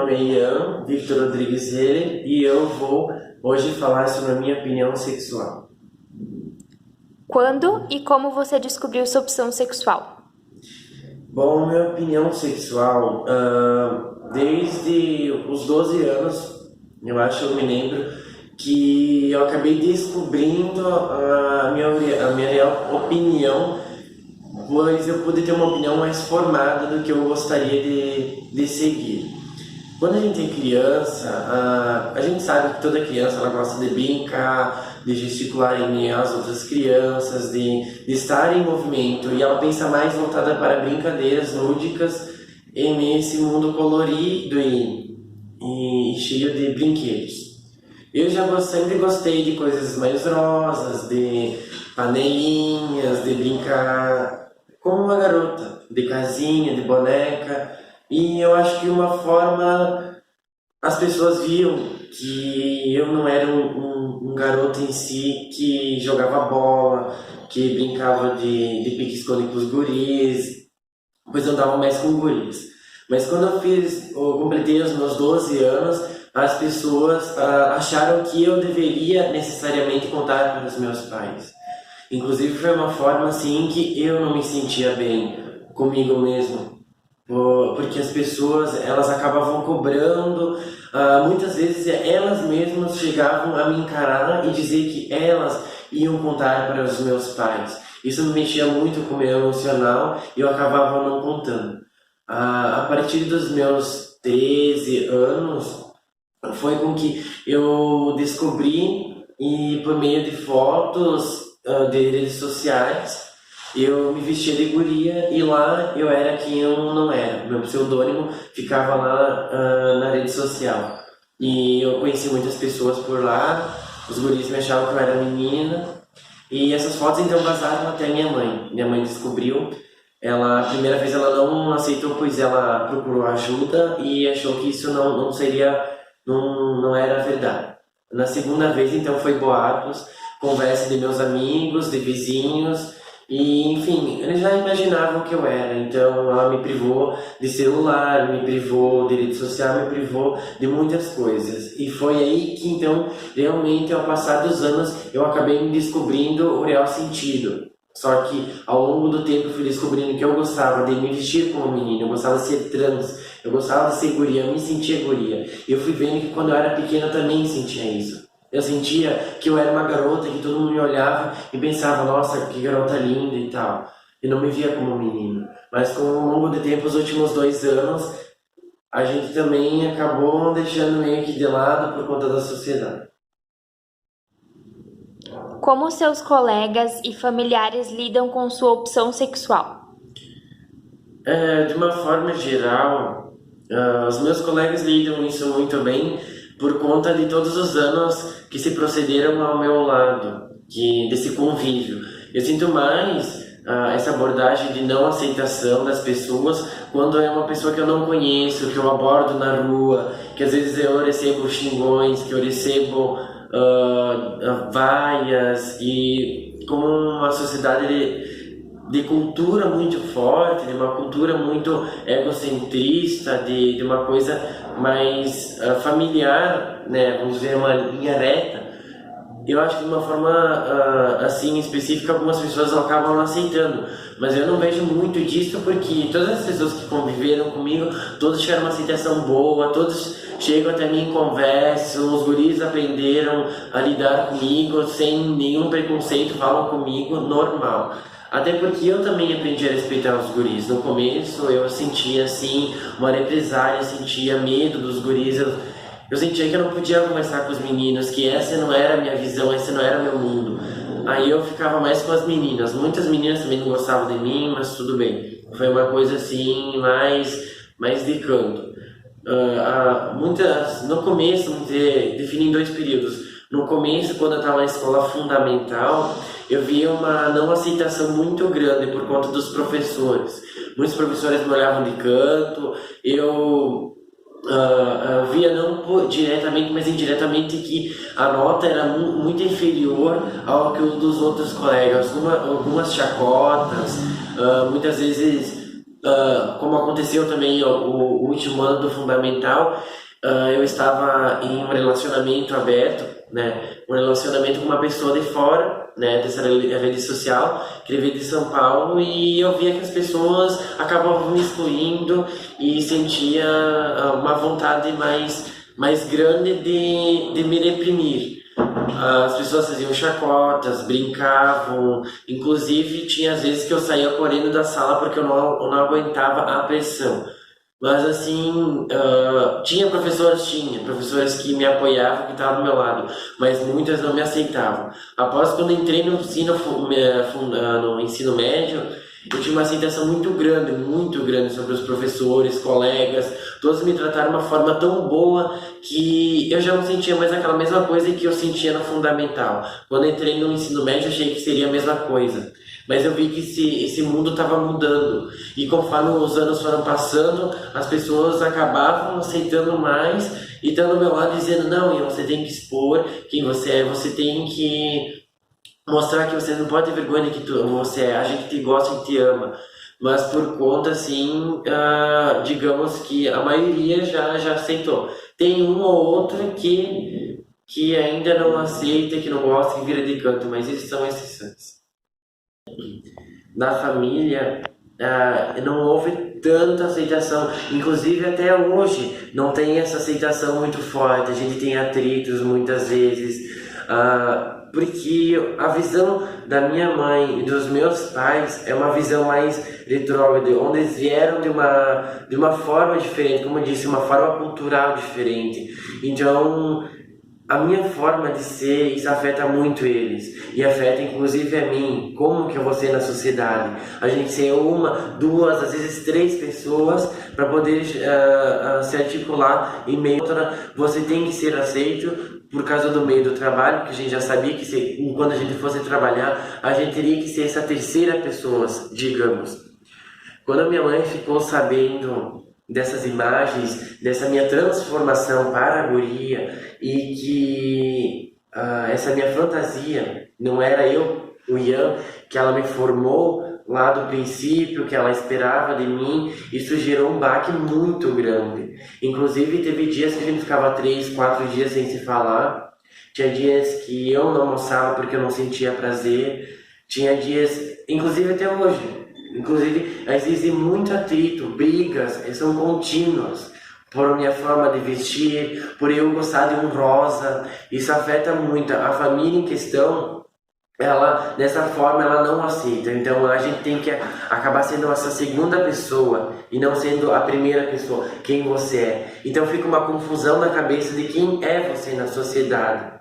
nome é Ian Victor Rodrigues Heller e eu vou hoje falar sobre a minha opinião sexual. Quando e como você descobriu sua opção sexual? Bom, minha opinião sexual, desde os 12 anos, eu me lembro, que eu acabei descobrindo a minha real opinião, pois eu pude ter uma opinião mais formada do que eu gostaria de seguir. Quando a gente é criança, a gente sabe que toda criança ela gosta de brincar, de gesticular em meio às outras crianças, de estar em movimento, e ela pensa mais voltada para brincadeiras lúdicas em meio a esse mundo colorido e cheio de brinquedos. Eu sempre gostei de coisas mais rosas, de panelinhas, de brincar como uma garota, de casinha, de boneca. E eu acho que uma forma as pessoas viam que eu não era um garoto em si que jogava bola, que brincava de pique-esconde com os guris, pois eu andava mais com guris. Mas quando eu completei os meus 12 anos, as pessoas acharam que eu deveria necessariamente contar para os meus pais. Inclusive foi uma forma assim que eu não me sentia bem comigo mesmo, porque as pessoas elas acabavam cobrando, muitas vezes elas mesmas chegavam a me encarar e dizer que elas iam contar para os meus pais. Isso me mexia muito com o meu emocional e eu acabava não contando. A partir dos meus 13 anos foi com que eu descobri, e por meio de fotos de redes sociais, eu me vestia de guria e lá eu era quem eu não era. Meu pseudônimo ficava lá na rede social. E eu conheci muitas pessoas por lá, os guris me achavam que eu era menina. E essas fotos então vazaram até minha mãe. Minha mãe descobriu. A primeira vez ela não aceitou, pois ela procurou ajuda e achou que isso não era verdade. Na segunda vez então foi boatos, conversa de meus amigos, de vizinhos, e enfim, eles já imaginavam que eu era. Então ela me privou de celular, me privou de rede social, me privou de muitas coisas. E foi aí que então, realmente, ao passar dos anos, eu acabei me descobrindo o real sentido. Só que ao longo do tempo eu fui descobrindo que eu gostava de me vestir como menino, eu gostava de ser trans, eu gostava de ser guria, eu me sentia guria. E eu fui vendo que quando eu era pequena eu também sentia isso. Eu sentia que eu era uma garota, que todo mundo me olhava e pensava, nossa, que garota linda e tal. E não me via como menino. Mas com o longo do tempo, os últimos 2 anos, a gente também acabou deixando meio que de lado por conta da sociedade. Como seus colegas e familiares lidam com sua opção sexual? De uma forma geral, os meus colegas lidam isso muito bem por conta de todos os anos que se procederam ao meu lado, desse convívio. Eu sinto mais essa abordagem de não aceitação das pessoas quando é uma pessoa que eu não conheço, que eu abordo na rua, que às vezes eu recebo xingões, que eu recebo vaias, e como uma sociedade de cultura muito forte, de uma cultura muito egocentrista, de uma coisa mais familiar, né? Vamos dizer, uma linha reta. Eu acho que de uma forma assim específica algumas pessoas acabam não aceitando, mas eu não vejo muito disso porque todas as pessoas que conviveram comigo, todos tiveram uma aceitação boa, todos chegam até mim em conversa, os guris aprenderam a lidar comigo sem nenhum preconceito, falam comigo normal. Até porque eu também aprendi a respeitar os guris. No começo eu sentia assim uma represália, sentia medo dos guris. Eu sentia que eu não podia conversar com os meninos, que essa não era a minha visão, esse não era o meu mundo. Aí eu ficava mais com as meninas. Muitas meninas também não gostavam de mim, mas tudo bem. Foi uma coisa assim, mais de canto. No começo, vamos dizer, defini em 2 períodos. No começo, quando eu estava na escola fundamental, eu via uma não aceitação muito grande por conta dos professores. Muitos professores me olhavam de canto, eu via não diretamente, mas indiretamente que a nota era muito inferior ao que o dos outros colegas. Algumas chacotas, muitas vezes como aconteceu também o último ano do fundamental, eu estava em um relacionamento aberto, né? Um relacionamento com uma pessoa de fora, né? Dessa rede social, que ele veio de São Paulo, e eu via que as pessoas acabavam me excluindo e sentia uma vontade mais grande de me reprimir. As pessoas faziam chacotas, brincavam, inclusive tinha às vezes que eu saía correndo da sala porque eu não aguentava a pressão. Mas assim, tinha professoras que me apoiavam, que estavam do meu lado, mas muitas não me aceitavam. Após quando entrei no ensino médio, eu tinha uma aceitação muito grande sobre os professores, colegas, todos me trataram de uma forma tão boa que eu já não sentia mais aquela mesma coisa que eu sentia no fundamental. Quando entrei no ensino médio, eu achei que seria a mesma coisa. Mas eu vi que esse mundo estava mudando. E conforme os anos foram passando, as pessoas acabavam aceitando mais e estando ao meu lado dizendo: não, Ian, você tem que expor quem você é, você tem que mostrar que você não pode ter vergonha de que você é, a gente te gosta e te ama. Mas por conta, assim, digamos que a maioria já aceitou. Tem um ou outro que ainda não aceita, que não gosta, que vira de canto, mas esses são exceções. Na família, não houve tanta aceitação, inclusive até hoje não tem essa aceitação muito forte, a gente tem atritos muitas vezes, porque a visão da minha mãe e dos meus pais é uma visão mais retrógrada, onde eles vieram de uma forma diferente, como eu disse, uma forma cultural diferente. Então a minha forma de ser, isso afeta muito eles, e afeta inclusive a mim, como que eu vou ser na sociedade. A gente ser uma, duas, às vezes três pessoas para poder se articular em meio a outra. Você tem que ser aceito por causa do meio do trabalho, que a gente já sabia que quando a gente fosse trabalhar, a gente teria que ser essa terceira pessoa, digamos. Quando a minha mãe ficou sabendo dessas imagens, dessa minha transformação para a guria, e que essa minha fantasia não era eu, o Ian, que ela me formou lá do princípio, que ela esperava de mim, isso gerou um baque muito grande. Inclusive teve dias que a gente ficava 3, 4 dias sem se falar, tinha dias que eu não almoçava porque eu não sentia prazer, tinha dias, inclusive até hoje, existe muito atrito, brigas, são contínuas, por minha forma de vestir, por eu gostar de um rosa, isso afeta muito. A família em questão, ela, dessa forma, ela não aceita, então a gente tem que acabar sendo essa segunda pessoa, e não sendo a primeira pessoa, quem você é. Então fica uma confusão na cabeça de quem é você na sociedade.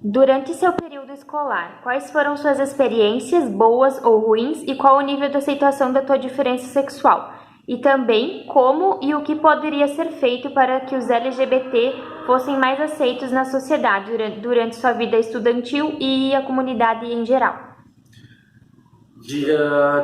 Durante seu período escolar, quais foram suas experiências, boas ou ruins, e qual o nível de aceitação da tua diferença sexual? E também como e o que poderia ser feito para que os LGBT fossem mais aceitos na sociedade durante sua vida estudantil e a comunidade em geral. De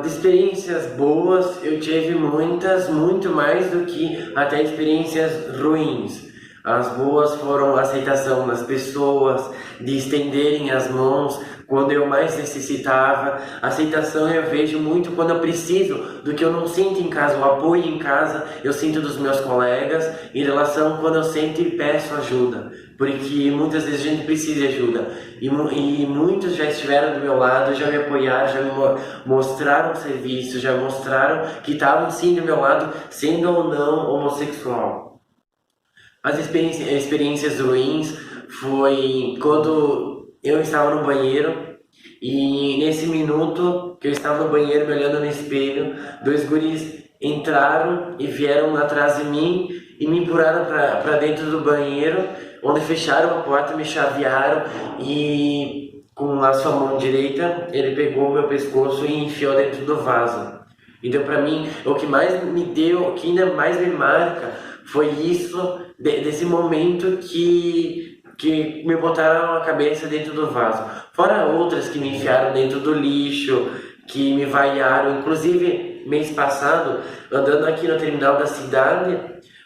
experiências boas, eu tive muitas, muito mais do que até experiências ruins. As boas foram a aceitação das pessoas, de estenderem as mãos quando eu mais necessitava. A aceitação eu vejo muito quando eu preciso do que eu não sinto em casa, o apoio em casa eu sinto dos meus colegas, em relação quando eu sinto e peço ajuda, porque muitas vezes a gente precisa de ajuda, e muitos já estiveram do meu lado, já me apoiaram, já me mostraram o serviço, já mostraram que estavam sim do meu lado, sendo ou não homossexual. As experiências ruins foi quando eu estava no banheiro e nesse minuto que eu estava no banheiro me olhando no espelho, dois guris entraram e vieram atrás de mim e me empurraram para dentro do banheiro, onde fecharam a porta, me chavearam e com a sua mão direita ele pegou o meu pescoço e enfiou dentro do vaso. Então para mim, o que mais me deu, o que ainda mais me marca foi isso, desse momento que me botaram a cabeça dentro do vaso. Fora outras que me enfiaram dentro do lixo, que me vaiaram. Inclusive, mês passado, andando aqui no terminal da cidade,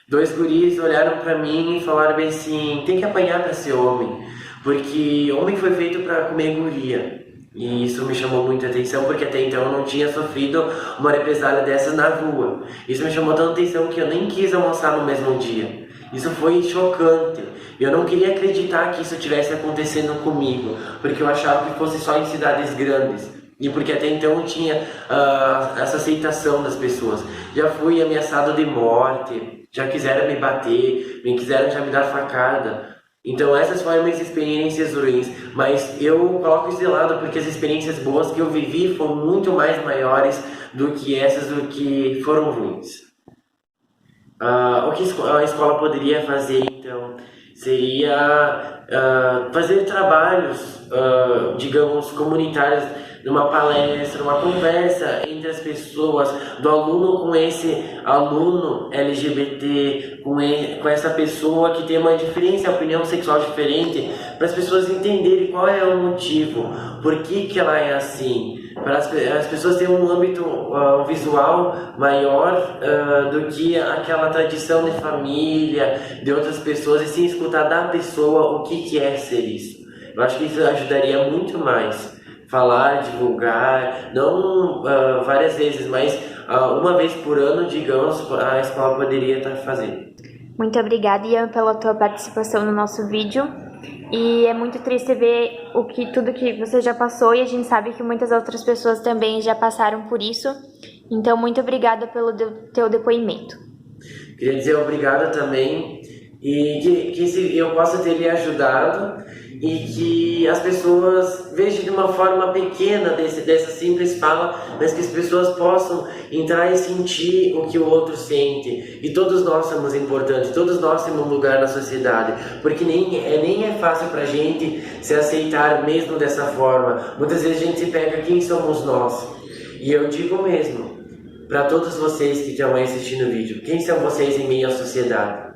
dois guris olharam pra mim e falaram bem assim: tem que apanhar pra ser homem, porque homem foi feito pra comer guria. E isso me chamou muita atenção, porque até então eu não tinha sofrido uma represália dessas na rua. Isso me chamou tanta atenção que eu nem quis almoçar no mesmo dia. Isso foi chocante. Eu não queria acreditar que isso estivesse acontecendo comigo, porque eu achava que fosse só em cidades grandes. E porque até então eu tinha essa aceitação das pessoas. Já fui ameaçado de morte, já quiseram me bater, quiseram já me dar facada. Então essas foram minhas experiências ruins, mas eu coloco isso de lado porque as experiências boas que eu vivi foram muito mais maiores do que essas do que foram ruins. O que a escola poderia fazer então seria fazer trabalhos, digamos, comunitários, numa palestra, uma conversa entre as pessoas, do aluno com esse aluno LGBT, com essa pessoa que tem uma opinião sexual diferente, para as pessoas entenderem qual é o motivo, por que ela é assim, para as pessoas terem um âmbito visual maior do que aquela tradição de família, de outras pessoas, e sim escutar da pessoa o que é ser isso. Eu acho que isso ajudaria muito mais. Falar, divulgar, não várias vezes, mas uma vez por ano, digamos, a escola poderia estar fazendo. Muito obrigada, Ian, pela tua participação no nosso vídeo. E é muito triste ver tudo que você já passou, e a gente sabe que muitas outras pessoas também já passaram por isso. Então, muito obrigada pelo teu depoimento. Queria dizer obrigado também, e que eu possa ter lhe ajudado, e que as pessoas vejam de uma forma pequena dessa simples fala, mas que as pessoas possam entrar e sentir o que o outro sente. E todos nós somos importantes, todos nós temos um lugar na sociedade, porque nem é fácil pra gente se aceitar mesmo dessa forma. Muitas vezes a gente se pega quem somos nós. E eu digo mesmo, para todos vocês que estão aí assistindo o vídeo, quem são vocês em meio à sociedade?